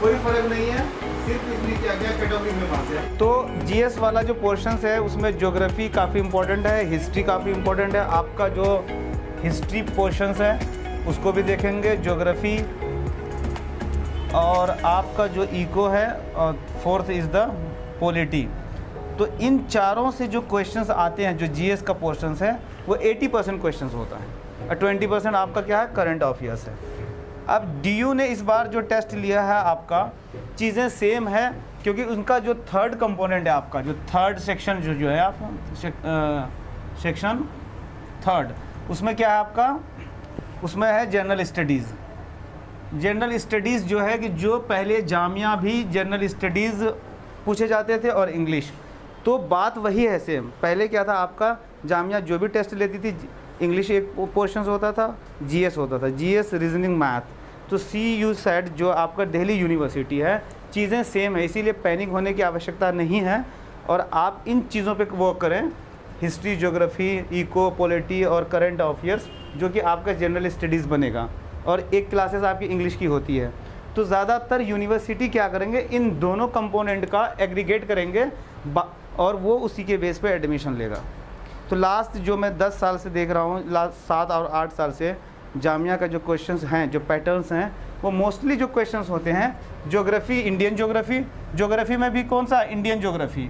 कोई फर्क नहीं है, सिर्फ इसमें क्या क्या कैटेगरी में बात है। तो जीएस वाला जो पोर्शंस है उसमें ज्योग्राफी काफ़ी इंपॉर्टेंट है, हिस्ट्री काफ़ी इंपॉर्टेंट है। आपका जो हिस्ट्री पोर्शंस है उसको भी देखेंगे, ज्योग्राफी, और आपका जो इको है, और फोर्थ इज़ द पॉलिटी। तो इन चारों से जो क्वेश्चंस आते हैं, जो जीएस का पोर्शंस है, वो 80% क्वेश्चंस होता है और 20% आपका क्या है, करंट अफेयर्स है। अब डीयू ने इस बार जो टेस्ट लिया है आपका, चीज़ें सेम है, क्योंकि उनका जो थर्ड कंपोनेंट है, आपका जो थर्ड सेक्शन जो है आप सेक्शन थर्ड, उसमें क्या है आपका, उसमें है जनरल स्टडीज़। जनरल स्टडीज़ जो है कि जो पहले जामिया भी जनरल स्टडीज़ पूछे जाते थे और इंग्लिश, तो बात वही है सेम। पहले क्या था आपका, जामिया जो भी टेस्ट लेती थी, इंग्लिश एक पोर्शंस होता था, जीएस होता था, जीएस रीजनिंग मैथ। तो CU सेट जो आपका दिल्ली यूनिवर्सिटी है, चीज़ें सेम है, इसीलिए पैनिक होने की आवश्यकता नहीं है। और आप इन चीज़ों पे वर्क करें, हिस्ट्री, ज्योग्राफी, इको, पॉलिटी और करंट अफेयर्स, जो कि आपका जनरल स्टडीज़ बनेगा, और एक क्लासेस आपकी इंग्लिश की होती है। तो ज़्यादातर यूनिवर्सिटी क्या करेंगे, इन दोनों कंपोनेंट का एग्रीगेट करेंगे और वो उसी के बेस पे एडमिशन लेगा। तो लास्ट जो मैं 10 साल से देख रहा हूँ, लास्ट 7 और 8 साल से जामिया का जो क्वेश्चंस हैं, जो पैटर्न्स हैं, वो मोस्टली जो क्वेश्चंस होते हैं, ज्योग्राफी, इंडियन ज्योग्राफी, ज्योग्राफी में भी कौन सा, इंडियन ज्योग्राफी,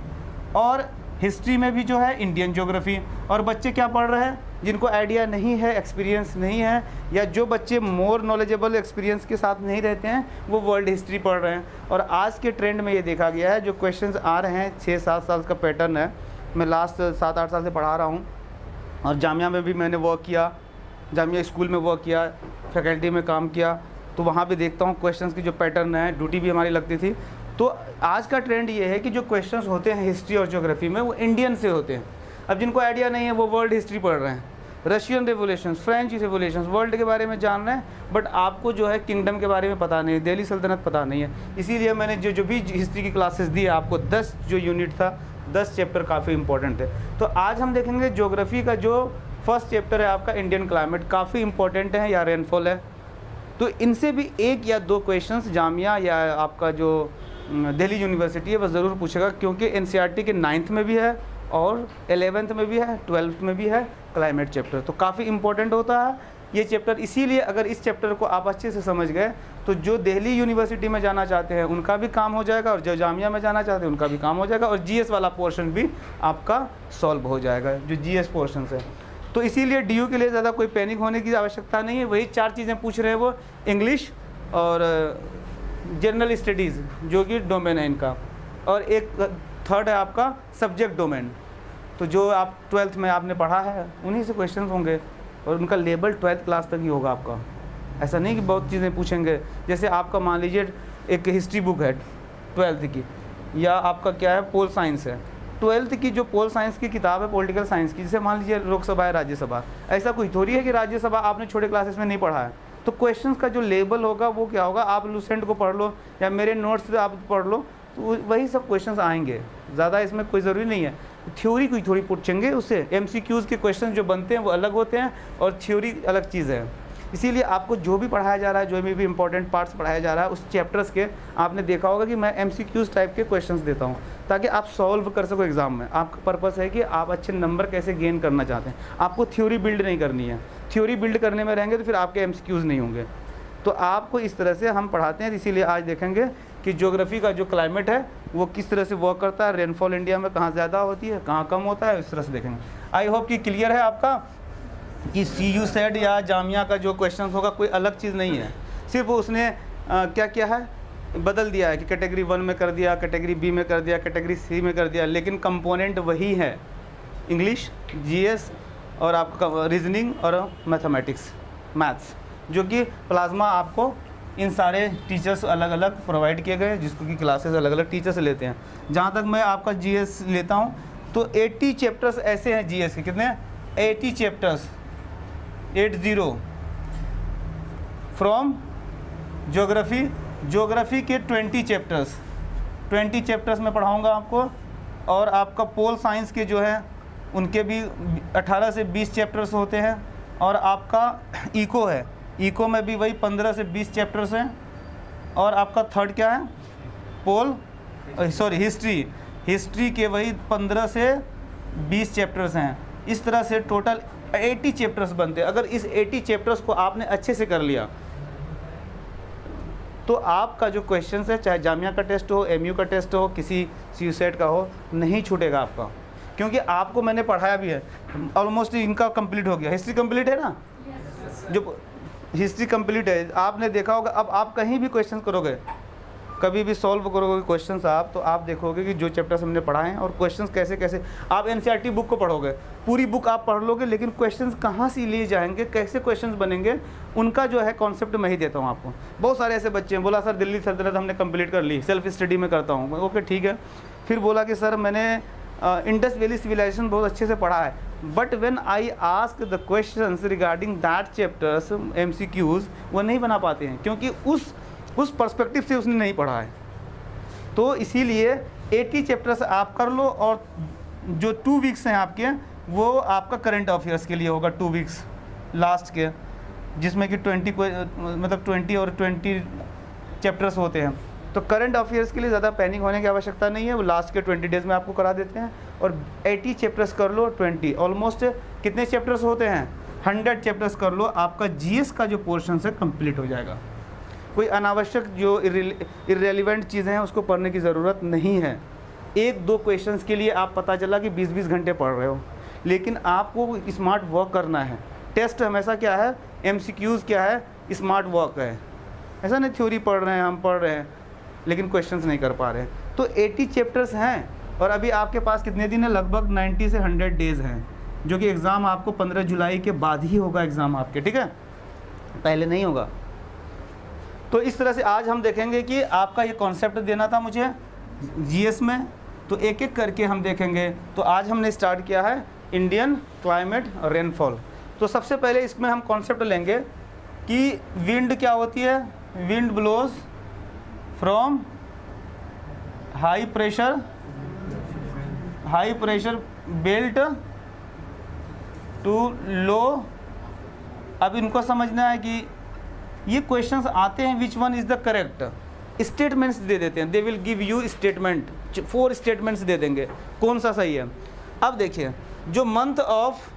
और हिस्ट्री में भी जो है इंडियन ज्योग्राफी। और बच्चे क्या पढ़ रहे हैं, जिनको आइडिया नहीं है, एक्सपीरियंस नहीं है, या जो बच्चे मोर नॉलेजेबल एक्सपीरियंस के साथ नहीं रहते हैं, वो वर्ल्ड हिस्ट्री पढ़ रहे हैं। और आज के ट्रेंड में ये देखा गया है, जो क्वेश्चंस आ रहे हैं, 6-7 साल का पैटर्न है, मैं लास्ट 7-8 साल से पढ़ा रहा हूँ, और जामिया में भी मैंने वर्क किया, जामिया स्कूल में वर्क किया, फैकल्टी में काम किया, तो वहाँ भी देखता हूँ क्वेश्चंस की जो पैटर्न है, ड्यूटी भी हमारी लगती थी। तो आज का ट्रेंड ये है कि जो क्वेश्चंस होते हैं हिस्ट्री और ज्योग्राफी में, वो इंडियन से होते हैं। अब जिनको आइडिया नहीं है, वो वर्ल्ड हिस्ट्री पढ़ रहे हैं, Russian revolutions, French revolutions, world के बारे में जान रहे हैं, बट आपको जो है किंगडम के बारे में पता नहीं है, दिल्ली सल्तनत पता नहीं है। इसीलिए मैंने जो भी हिस्ट्री की क्लासेस दी, आपको 10 जो यूनिट था, 10 चैप्टर काफ़ी इंपॉर्टेंट है। तो आज हम देखेंगे ज्योग्राफी का जो फर्स्ट चैप्टर है आपका, इंडियन क्लाइमेट, काफ़ी इंपॉर्टेंट है, या रेनफॉल है। तो इनसे भी 1 या 2 क्वेश्चंस जामिया या आपका जो दिल्ली यूनिवर्सिटी है, वह ज़रूर पूछेगा, क्योंकि NCERT के 9th में भी है और 11th में भी है, 12th में भी है क्लाइमेट चैप्टर। तो काफ़ी इंपॉर्टेंट होता है ये चैप्टर। इसीलिए अगर इस चैप्टर को आप अच्छे से समझ गए, तो जो दिल्ली यूनिवर्सिटी में जाना चाहते हैं उनका भी काम हो जाएगा, और जो जामिया में जाना चाहते हैं उनका भी काम हो जाएगा, और जीएस वाला पोर्शन भी आपका सॉल्व हो जाएगा, जो जीएस पोर्शन है। तो इसीलिए डीयू के लिए ज़्यादा कोई पैनिक होने की आवश्यकता नहीं है। वही 4 चीज़ें पूछ रहे हैं वो, इंग्लिश और जनरल स्टडीज़ जो कि डोमेन है इनका, और एक थर्ड है आपका सब्जेक्ट डोमेन। तो जो आप 12th में आपने पढ़ा है उन्हीं से क्वेश्चंस होंगे, और उनका लेवल 12th क्लास तक ही होगा आपका। ऐसा नहीं कि बहुत चीज़ें पूछेंगे। जैसे आपका मान लीजिए एक हिस्ट्री बुक है 12th की, या आपका क्या है, पोल साइंस है, 12th की जो पोल साइंस की किताब है, पॉलिटिकल साइंस की, जैसे मान लीजिए लोकसभा है, राज्यसभा, ऐसा कोई थोड़ी है कि राज्यसभा आपने छोटे क्लासेस में नहीं पढ़ा है। तो क्वेश्चंस का जो लेवल होगा वो क्या होगा, आप लूसेंट को पढ़ लो या मेरे नोट्स से आप पढ़ लो, तो वही सब क्वेश्चंस आएंगे। ज़्यादा इसमें कोई ज़रूरी नहीं है। थ्योरी कोई थोड़ी पूछेंगे, उससे MCQs के क्वेश्चन जो बनते हैं वो अलग होते हैं, और थ्योरी अलग चीज़ है। इसीलिए आपको जो भी पढ़ाया जा रहा है, जो भी इंपॉर्टेंट पार्ट्स पढ़ाया जा रहा है, उस चैप्टर्स के आपने देखा होगा कि मैं MCQs टाइप के क्वेश्चंस देता हूँ, ताकि आप सॉल्व कर सको एग्जाम में। आपका पर्पस है कि आप अच्छे नंबर कैसे गेन करना चाहते हैं, आपको थ्योरी बिल्ड नहीं करनी है। थ्योरी बिल्ड करने में रहेंगे तो फिर आपके MCQs नहीं होंगे। तो आपको इस तरह से हम पढ़ाते हैं। इसीलिए आज देखेंगे कि ज्योग्राफी का जो क्लाइमेट है वो किस तरह से वर्क करता है, रेनफॉल इंडिया में कहाँ ज़्यादा होती है, कहाँ कम होता है, इस तरह से देखेंगे। आई होप कि क्लियर है आपका कि CU सेट या जामिया का जो क्वेश्चन होगा कोई अलग चीज़ नहीं है। सिर्फ उसने क्या किया है, बदल दिया है कि कैटेगरी 1 में कर दिया, कैटेगरी B में कर दिया, कैटेगरी C में कर दिया, लेकिन कंपोनेंट वही है, इंग्लिश, GS और आपका रीजनिंग और मैथमेटिक्स, मैथ्स, जो कि प्लाज्मा आपको इन सारे टीचर्स अलग अलग प्रोवाइड किए गए, जिसको कि क्लासेस अलग अलग टीचर्स लेते हैं। जहाँ तक मैं आपका GS लेता हूँ तो 80 चैप्टर्स ऐसे हैं GS के, कितने, 80 चैप्टर्स, 80 फ्रॉम ज्योग्राफी के 20 चैप्टर्स मैं पढ़ाऊँगा आपको, और आपका पोल साइंस के जो है उनके भी 18 से 20 चैप्टर्स होते हैं, और आपका इको है, इको में भी वही 15 से 20 चैप्टर्स हैं, और आपका थर्ड क्या है, हिस्ट्री। हिस्ट्री के वही 15 से 20 चैप्टर्स हैं। इस तरह से टोटल 80 चैप्टर्स बनते हैं। अगर इस 80 चैप्टर्स को आपने अच्छे से कर लिया तो आपका जो क्वेश्चन है, चाहे जामिया का टेस्ट हो, एमयू का टेस्ट हो, किसी सीसेट का हो, नहीं छूटेगा आपका, क्योंकि आपको मैंने पढ़ाया भी है। ऑलमोस्ट इनका कंप्लीट हो गया। हिस्ट्री कंप्लीट है ना? जो हिस्ट्री कंप्लीट है, आपने देखा होगा। अब आप कहीं भी क्वेश्चन करोगे, कभी भी सॉल्व करोगे क्वेश्चंस आप, तो आप देखोगे कि जो चैप्टर्स हमने पढ़ाए हैं और क्वेश्चंस कैसे कैसे। आप एनसीईआरटी बुक को पढ़ोगे, पूरी बुक आप पढ़ लोगे, लेकिन क्वेश्चंस कहाँ से लिए जाएंगे, कैसे क्वेश्चंस बनेंगे, उनका जो है कॉन्सेप्ट मैं ही देता हूँ आपको। बहुत सारे ऐसे बच्चे हैं, बोला सर दिल्ली सल्तनत हमने कंप्लीट कर ली, सेल्फ स्टडी में करता हूँ। ओके ठीक है। फिर बोला कि सर मैंने इंडस वैली सिविलाइजेशन बहुत अच्छे से पढ़ा है, but when I ask the questions regarding that chapters, MCQs, वो नहीं बना पाते हैं, क्योंकि उस पर्सपेक्टिव से उसने नहीं पढ़ा है। तो इसीलिए 80 चैप्टर्स आप कर लो, और जो 2 वीक्स हैं आपके, वो आपका करंट अफेयर्स के लिए होगा। 2 वीक्स लास्ट के, जिसमें कि 20 और 20 चैप्टर्स होते हैं। तो करंट अफेयर्स के लिए ज़्यादा पैनिक होने की आवश्यकता नहीं है, वो लास्ट के 20 डेज़ में आपको करा देते हैं। और 80 चैप्टर्स कर लो, 20 ऑलमोस्ट कितने चैप्टर्स होते हैं, 100 चैप्टर्स कर लो, आपका GS का जो पोर्शन है कंप्लीट हो जाएगा। कोई अनावश्यक जो इर्रेलिवेंट चीज़ें हैं उसको पढ़ने की ज़रूरत नहीं है। 1-2 क्वेश्चंस के लिए आप पता चला कि 20-20 घंटे पढ़ रहे हो, लेकिन आपको स्मार्ट वर्क करना है। टेस्ट हमेशा क्या है, MCQs क्या है, स्मार्ट वर्क है। ऐसा नहीं थ्योरी पढ़ रहे हैं, हम पढ़ रहे हैं लेकिन क्वेश्चंस नहीं कर पा रहे हैं। तो 80 चैप्टर्स हैं, और अभी आपके पास कितने दिन है, लगभग 90 से 100 डेज़ हैं, जो कि एग्ज़ाम आपको 15 जुलाई के बाद ही होगा एग्ज़ाम आपके, ठीक है, पहले नहीं होगा। तो इस तरह से आज हम देखेंगे कि आपका ये कॉन्सेप्ट देना था मुझे GS में, तो एक एक करके हम देखेंगे। तो आज हमने स्टार्ट किया है इंडियन क्लाइमेट और रेनफॉल। तो सबसे पहले इसमें हम कॉन्सेप्ट लेंगे कि विंड क्या होती है। Wind blows from high pressure belt to low. अब इनको समझना है कि ये क्वेश्चंस आते हैं, which one is the correct. Statements दे देते हैं, they will give you statement, 4 statements दे देंगे, कौन सा सही है। अब देखिए, जो मंथ ऑफ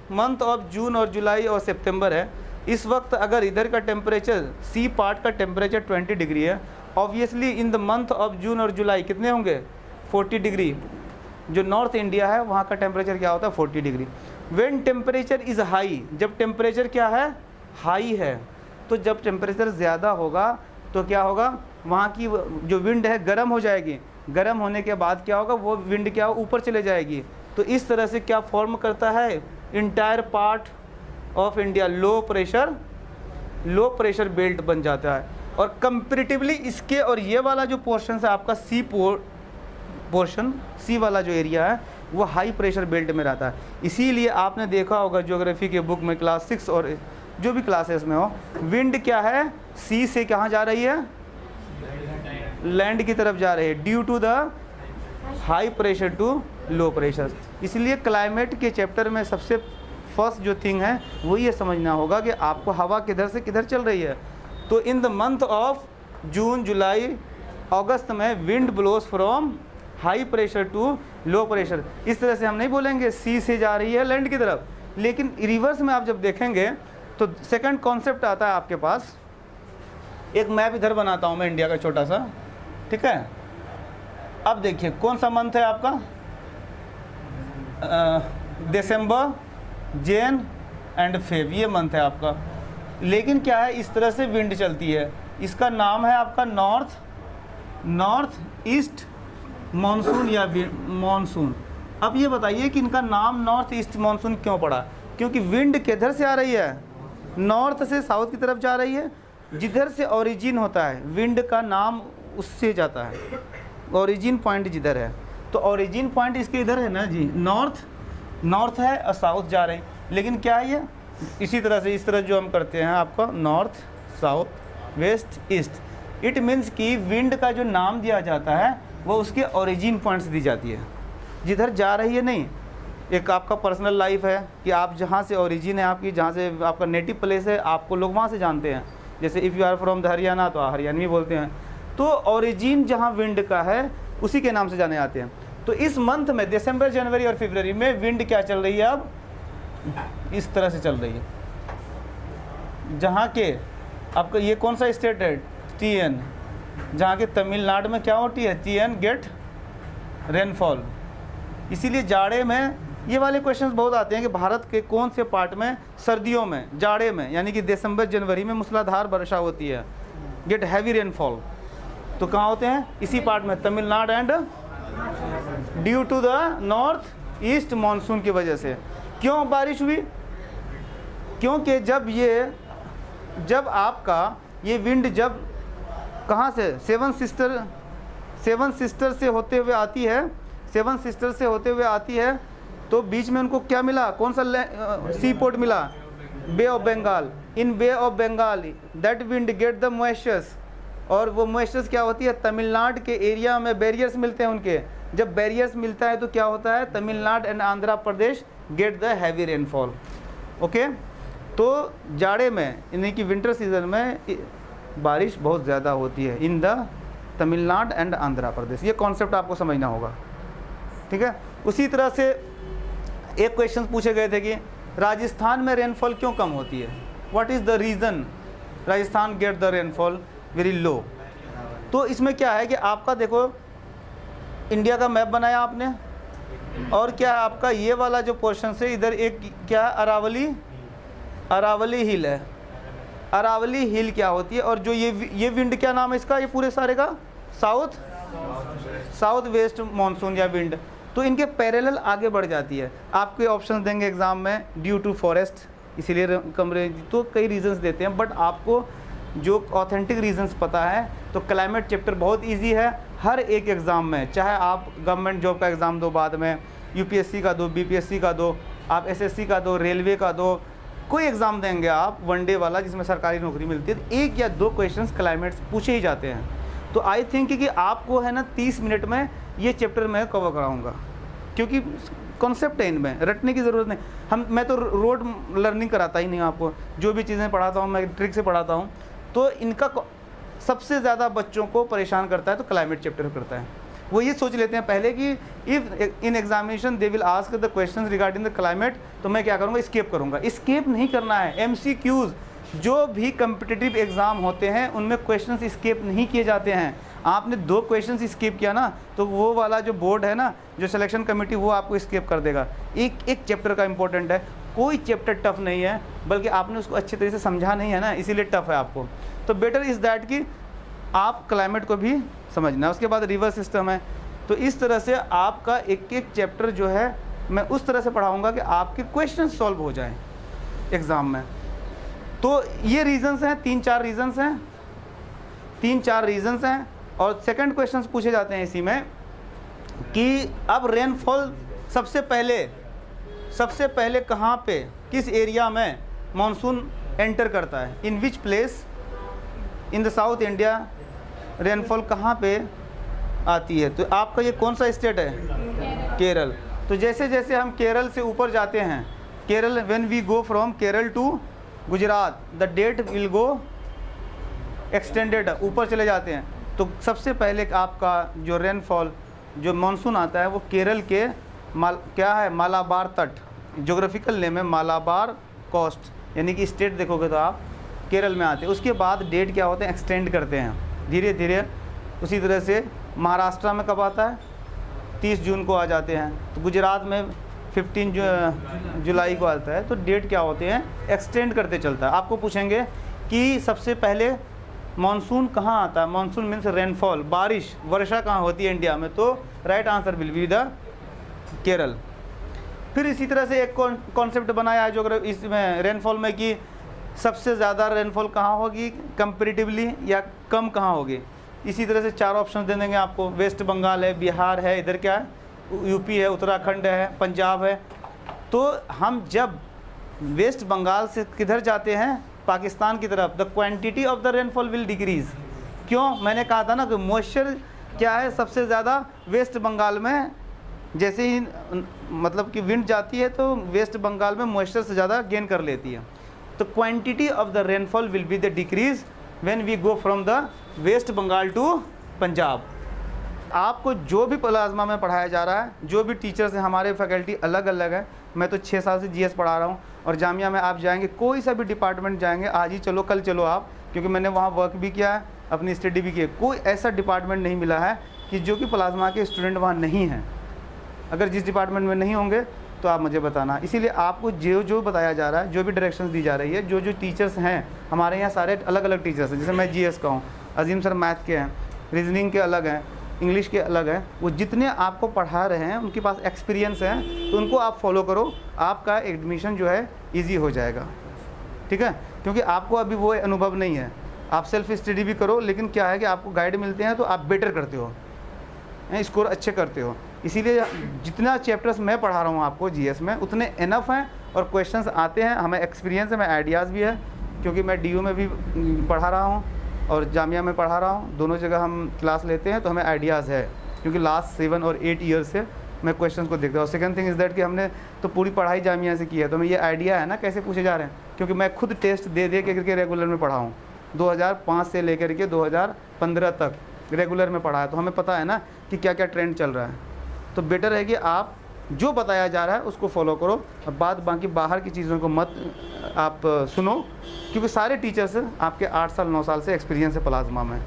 जून और जुलाई और सितंबर है, इस वक्त अगर इधर का टेम्परेचर, सी पार्ट का टेम्परेचर 20 डिग्री है, obviously in the month of जून और जुलाई कितने होंगे, 40 डिग्री। जो नॉर्थ इंडिया है वहाँ का टेम्परेचर क्या होता है, 40 degree. When temperature is high, जब टेम्परेचर क्या है, हाई है, तो जब टेम्परेचर ज़्यादा होगा तो क्या होगा, वहाँ की जो विंड है गर्म हो जाएगी। गर्म होने के बाद क्या होगा, वो विंड क्या ऊपर चले जाएगी। तो इस तरह से क्या फॉर्म करता है, entire part of India low pressure belt बन जाता है। और कंपेरेटिवली इसके और ये वाला जो पोर्शन है आपका पोर्शन सी वाला जो एरिया है वो हाई प्रेशर बेल्ट में रहता है। इसीलिए आपने देखा होगा ज्योग्राफी के बुक में क्लास 6 और जो भी क्लासेस में हो, विंड क्या है, सी से कहाँ जा रही है, लैंड की तरफ जा रही है, due to the high pressure to low pressure. इसलिए क्लाइमेट के चैप्टर में सबसे फर्स्ट जो थिंग है वो ये समझना होगा कि आपको हवा किधर से किधर चल रही है। तो in the month of June July August में wind blows from high pressure to low pressure. इस तरह से हम नहीं बोलेंगे सी से जा रही है लैंड की तरफ, लेकिन रिवर्स में आप जब देखेंगे तो सेकंड कॉन्सेप्ट आता है आपके पास। एक मैप इधर बनाता हूँ मैं इंडिया का छोटा सा, ठीक है। अब देखिए कौन सा मंथ है आपका, दिसंबर, जैन एंड फेब, ये मंथ है आपका। लेकिन क्या है, इस तरह से विंड चलती है। इसका नाम है आपका नॉर्थ ईस्ट मानसून या मानसून। अब ये बताइए कि इनका नाम नॉर्थ ईस्ट मानसून क्यों पड़ा, क्योंकि विंड किधर से आ रही है, नॉर्थ से साउथ की तरफ जा रही है। जिधर से ओरिजिन होता है विंड का नाम उससे जाता है, ओरिजिन पॉइंट जिधर है। तो ओरिजिन पॉइंट इसके इधर है ना जी, नॉर्थ है और साउथ जा रही। लेकिन क्या है ये, इसी तरह से इस तरह जो हम करते हैं आपका north south west east, it means कि विंड का जो नाम दिया जाता है वो उसके ओरिजिन पॉइंट्स दी जाती है, जिधर जा रही है नहीं। एक आपका पर्सनल लाइफ है कि आप जहाँ से ओरिजिन है आपकी, जहाँ से आपका नेटिव प्लेस है, आपको लोग वहाँ से जानते हैं। जैसे if you are from the Haryana तो हरियाणवी बोलते हैं। तो ओरिजिन जहाँ विंड का है उसी के नाम से जाने जाते हैं। तो इस मंथ में दिसंबर, जनवरी और फरवरी में विंड क्या चल रही है, अब इस तरह से चल रही है, जहाँ के आपका ये कौन सा स्टेट है, TN, जहाँ के तमिलनाडु में क्या होती है, TN गेट रेनफॉल। इसीलिए जाड़े में ये वाले क्वेश्चंस बहुत आते हैं कि भारत के कौन से पार्ट में सर्दियों में, जाड़े में, यानी कि दिसंबर जनवरी में मूसलाधार वर्षा होती है, गेट हैवी रेनफॉल। तो कहाँ होते हैं, इसी पार्ट में, Tamil Nadu and due to the north east monsoon की वजह से। क्यों बारिश हुई, क्योंकि जब आपका ये विंड जब कहाँ से, सेवन सिस्टर से होते हुए आती है, सेवन सिस्टर से होते हुए आती है, तो बीच में उनको क्या मिला, कौन सा सी पोर्ट मिला, bay of Bengal. In bay of Bengal that wind get the moistures, और वो मॉइस्चर्स क्या होती है, तमिलनाडु के एरिया में बैरियर्स मिलते हैं उनके। जब बैरियर्स मिलता है तो क्या होता है, Tamil Nadu and Andhra Pradesh get the heavy rainfall. Okay, तो जाड़े में यानी कि विंटर सीजन में बारिश बहुत ज़्यादा होती है in the Tamil Nadu and Andhra Pradesh. ये कॉन्सेप्ट आपको समझना होगा, ठीक है। उसी तरह से एक क्वेश्चन पूछे गए थे कि राजस्थान में रेनफॉल क्यों कम होती है, what is the reason Rajasthan get the rainfall very low. तो इसमें क्या है कि आपका देखो इंडिया का मैप बनाया आपने, और क्या है आपका ये वाला जो पोर्शन से इधर एक क्या है, अरावली हिल है। अरावली हिल क्या होती है, और जो ये विंड क्या नाम है इसका, ये पूरे सारे का साउथ वेस्ट मानसून या विंड, तो इनके पैरेलल आगे बढ़ जाती है। आपके ऑप्शन देंगे एग्जाम में, ड्यू टू फॉरेस्ट, इसीलिए कम रेंज, तो कई रीजंस देते हैं, बट आपको जो ऑथेंटिक रीजंस पता है तो क्लाइमेट चैप्टर बहुत इजी है। हर एक एग्ज़ाम में, चाहे आप गवर्नमेंट जॉब का एग्ज़ाम दो, बाद में UPSC का दो, BPSC का दो, आप SSC का दो, रेलवे का दो, कोई एग्ज़ाम देंगे आप वनडे वाला जिसमें सरकारी नौकरी मिलती है, तो एक या दो क्वेश्चंस क्लाइमेट पूछे ही जाते हैं। तो आई थिंक कि आपको है ना 30 मिनट में ये चैप्टर मैं कवर कराऊंगा, क्योंकि कॉन्सेप्ट है, इनमें रटने की ज़रूरत नहीं। मैं तो रोड लर्निंग कराता ही नहीं आपको, जो भी चीज़ें पढ़ाता हूँ मैं ट्रिक से पढ़ाता हूँ। तो इनका सबसे ज़्यादा बच्चों को परेशान करता है तो क्लाइमेट चैप्टर करता है। वो ये सोच लेते हैं पहले कि if in examination they will ask the questions regarding the climate, तो मैं क्या करूँगा, स्केप करूँगा। स्केप नहीं करना है। MCQs जो भी कम्पिटिटिव एग्ज़ाम होते हैं उनमें क्वेश्चंस स्केप नहीं किए जाते हैं। आपने 2 क्वेश्चंस स्किप किया ना, तो वो वाला जो बोर्ड है ना, जो सिलेक्शन कमेटी, वो आपको स्किप कर देगा। एक चैप्टर का इंपॉर्टेंट है, कोई चैप्टर टफ नहीं है, बल्कि आपने उसको अच्छे तरीके से समझा नहीं है ना, इसीलिए टफ है आपको। तो बेटर इज़ दैट कि आप क्लाइमेट को भी समझना है। उसके बाद रिवर सिस्टम है। तो इस तरह से आपका एक एक चैप्टर जो है मैं उस तरह से पढ़ाऊँगा कि आपके क्वेश्चन सॉल्व हो जाएँ एग्ज़ाम में। तो ये रीजंस हैं, 3-4 रीजंस हैं। और सेकंड क्वेश्चंस पूछे जाते हैं इसी में कि अब रेनफॉल सबसे पहले कहाँ पे, किस एरिया में मानसून एंटर करता है, in which place in the south India rainfall कहाँ पे आती है। तो आपका ये कौन सा स्टेट है, केरल। तो जैसे जैसे हम केरल से ऊपर जाते हैं, Kerala, when we go from Kerala to Gujarat, the date will go extended, ऊपर चले जाते हैं। तो सबसे पहले आपका जो रेनफॉल, जो मानसून आता है, वो केरल के क्या है, मालाबार तट, ज्योग्राफिकल नेम है मालाबार कोस्ट, यानी कि स्टेट देखोगे तो आप केरल में आते हैं। उसके बाद डेट क्या होते हैं, एक्सटेंड करते हैं धीरे धीरे। उसी तरह से महाराष्ट्र में कब आता है, 30 जून को आ जाते हैं। तो गुजरात में 15 जुलाई को आता है। तो डेट क्या होते हैं, एक्सटेंड करते चलता है। आपको पूछेंगे कि सबसे पहले मानसून कहाँ आता है, मानसून मीन्स रेनफॉल, बारिश, वर्षा कहाँ होती है इंडिया में, तो right answer will be the Kerala. फिर इसी तरह से एक कॉन्सेप्ट बनाया है जो इसमें रेनफॉल में कि सबसे ज़्यादा रेनफॉल कहाँ होगी कंपेरेटिवली, या कम कहाँ होगी। इसी तरह से 4 ऑप्शन दे देंगे आपको, वेस्ट बंगाल है, बिहार है, इधर क्या है, यूपी है, उत्तराखंड है, पंजाब है। तो हम जब वेस्ट बंगाल से किधर जाते हैं, पाकिस्तान की तरफ, the quantity of the rainfall will decrease. क्यों, मैंने कहा था ना कि मॉइस्चर क्या है सबसे ज़्यादा वेस्ट बंगाल में, जैसे ही मतलब कि विंड जाती है तो वेस्ट बंगाल में मॉइस्चर से ज़्यादा गेन कर लेती है। तो quantity of the rainfall will be the decrease when we go from the West Bengal to Punjab. आपको जो भी प्लाज्मा में पढ़ाया जा रहा है, जो भी टीचर्स हैं, हमारे फैकल्टी अलग अलग है। मैं तो 6 साल से जीएस पढ़ा रहा हूँ, और जामिया में आप जाएंगे, कोई सा भी डिपार्टमेंट जाएंगे, आज ही चलो कल चलो आप, क्योंकि मैंने वहाँ वर्क भी किया है, अपनी स्टडी भी की है, कोई ऐसा डिपार्टमेंट नहीं मिला है कि जो कि प्लाज्मा के स्टूडेंट वहाँ नहीं हैं। अगर जिस डिपार्टमेंट में नहीं होंगे तो आप मुझे बताना। इसीलिए आपको जो जो बताया जा रहा है, जो भी डायरेक्शंस दी जा रही है, जो जो टीचर्स हैं हमारे यहाँ, सारे अलग अलग टीचर्स हैं। जैसे मैं जीएस का हूँ, अजीम सर मैथ के हैं, रीजनिंग के अलग हैं, इंग्लिश के अलग हैं। वो जितने आपको पढ़ा रहे हैं उनके पास एक्सपीरियंस है, तो उनको आप फॉलो करो, आपका एडमिशन जो है ईजी हो जाएगा। ठीक है, क्योंकि आपको अभी वो अनुभव नहीं है। आप सेल्फ स्टडी भी करो, लेकिन क्या है कि आपको गाइड मिलते हैं तो आप बेटर करते हो, स्कोर अच्छे करते हो। इसीलिए जितना चैप्टर्स मैं पढ़ा रहा हूँ आपको जीएस में, उतने इनफ हैं, और क्वेश्चंस आते हैं, हमें एक्सपीरियंस है, मैं आइडियाज़ भी है, क्योंकि मैं डीयू में भी पढ़ा रहा हूँ और जामिया में पढ़ा रहा हूँ, दोनों जगह हम क्लास लेते हैं, तो हमें आइडियाज़ है, क्योंकि लास्ट 7 और 8 ईयर से मैं क्वेश्चंस को देखता हूँ। सेकंड थिंग इज़ दैट कि हमने तो पूरी पढ़ाई जामिया से की है, तो हमें ये आइडिया है ना कैसे पूछे जा रहे हैं, क्योंकि मैं खुद टेस्ट दे के रेगुलर में पढ़ा हूँ। 2005 से लेकर के 2015 तक रेगुलर में पढ़ा है, तो हमें पता है ना कि क्या क्या ट्रेंड चल रहा है। तो बेटर है कि आप जो बताया जा रहा है उसको फॉलो करो, और बाकी बाहर की चीज़ों को मत आप सुनो, क्योंकि सारे टीचर्स आपके 8 साल 9 साल से एक्सपीरियंस है प्लाज्मा में,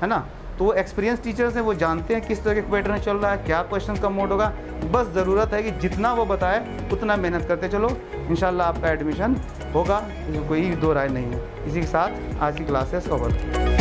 है ना। तो वो एक्सपीरियंस टीचर्स हैं, वो जानते हैं किस तरह के पैटर्न चल रहा है, क्या क्वेश्चन का मोड होगा। बस ज़रूरत है कि जितना वो बताए उतना मेहनत करते चलो, इंशाल्लाह आपका एडमिशन होगा, इसमें कोई दो राय नहीं है। इसी के साथ आज की क्लासेस कवर।